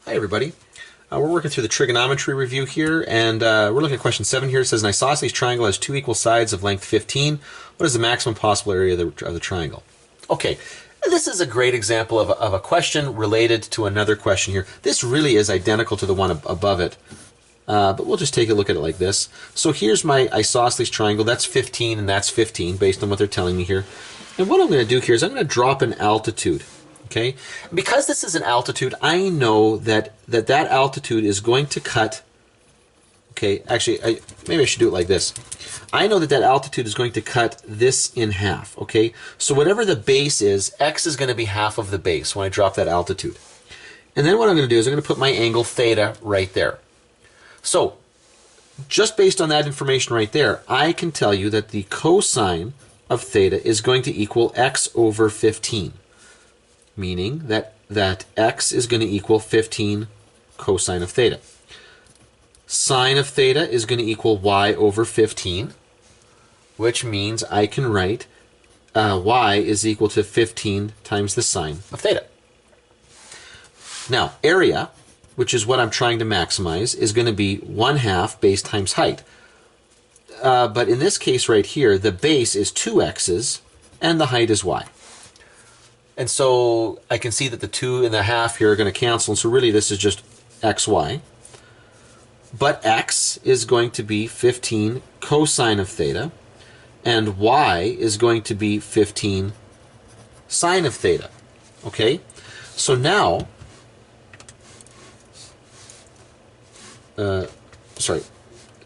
Hi everybody. We're working through the trigonometry review here, and we're looking at question 7 here. It says an isosceles triangle has two equal sides of length 15. What is the maximum possible area of the triangle? Okay, this is a great example of a question related to another question here. This really is identical to the one above it, but we'll just take a look at it like this. So here's my isosceles triangle. That's 15 and that's 15 based on what they're telling me here. And what I'm going to do here is I'm going to drop an altitude. Okay, because this is an altitude, I know that altitude is going to cut. Okay, actually, maybe I should do it like this. I know that altitude is going to cut this in half. Okay, so whatever the base is, x is going to be half of the base when I drop that altitude. And then what I'm going to do is I'm going to put my angle theta right there. So just based on that information right there, I can tell you that the cosine of theta is going to equal x over 15. Meaning that x is going to equal 15 cosine of theta. Sine of theta is going to equal y over 15, which means I can write y is equal to 15 times the sine of theta. Now, area, which is what I'm trying to maximize, is going to be 1/2 base times height. But in this case right here, the base is 2x's and the height is y. And so I can see that the 2.5 here are going to cancel, and so really this is just xy. But x is going to be 15 cosine of theta, and y is going to be 15 sine of theta. Okay? So now, sorry,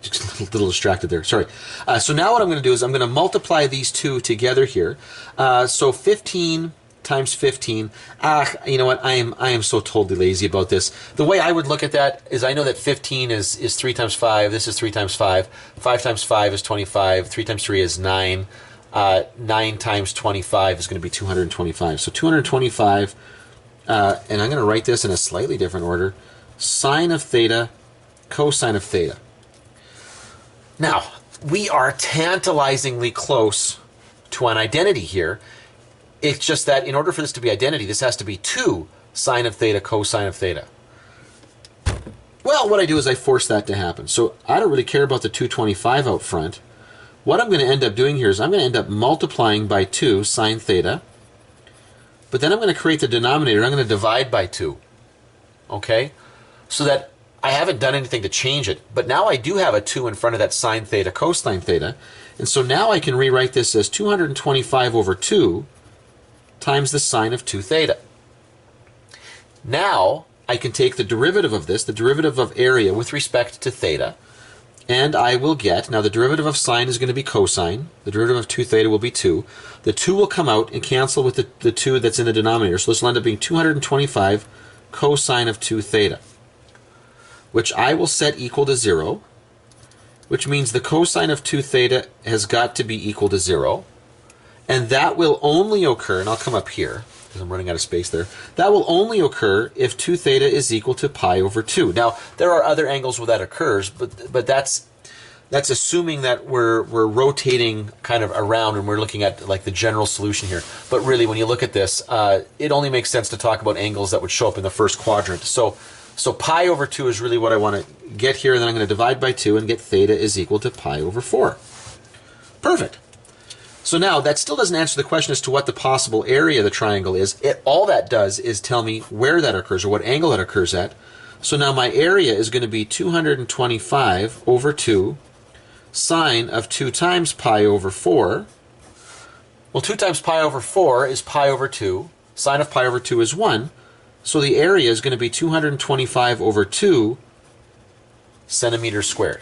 just a little distracted there, sorry. So now what I'm going to do is I'm going to multiply these two together here. So 15 times 15. You know what? I am so totally lazy about this. The way I would look at that is I know that 15 is 3 times 5. This is 3 times 5. 5 times 5 is 25. 3 times 3 is 9. 9 times 25 is going to be 225. So 225, and I'm going to write this in a slightly different order. Sine of theta, cosine of theta. Now, we are tantalizingly close to an identity here. It's just that in order for this to be identity, this has to be 2 sine of theta, cosine of theta. Well, what I do is I force that to happen. So I don't really care about the 225 out front. What I'm going to end up doing here is I'm going to end up multiplying by 2 sine theta. But then I'm going to create the denominator. I'm going to divide by 2. Okay? So that I haven't done anything to change it. But now I do have a 2 in front of that sine theta, cosine theta. And so now I can rewrite this as 225 over 2 times the sine of 2 theta. Now I can take the derivative of this, the derivative of area with respect to theta, and I will get, now the derivative of sine is going to be cosine, the derivative of 2 theta will be 2. The 2 will come out and cancel with the 2 that's in the denominator, so this will end up being 225 cosine of 2 theta, which I will set equal to 0, which means the cosine of 2 theta has got to be equal to 0. And that will only occur, and I'll come up here, because I'm running out of space there. That will only occur if 2 theta is equal to pi over 2. Now, there are other angles where that occurs, but that's assuming that we're rotating kind of around and we're looking at like the general solution here. But really, when you look at this, it only makes sense to talk about angles that would show up in the first quadrant. So pi over 2 is really what I want to get here, and then I'm going to divide by 2 and get theta is equal to pi over 4. Perfect. So now, that still doesn't answer the question as to what the possible area of the triangle is. All that does is tell me where that occurs, or what angle that occurs at. So now my area is going to be 225 over 2 sine of 2 times pi over 4. Well, 2 times pi over 4 is pi over 2. Sine of pi over 2 is 1. So the area is going to be 225 over 2 centimeters squared.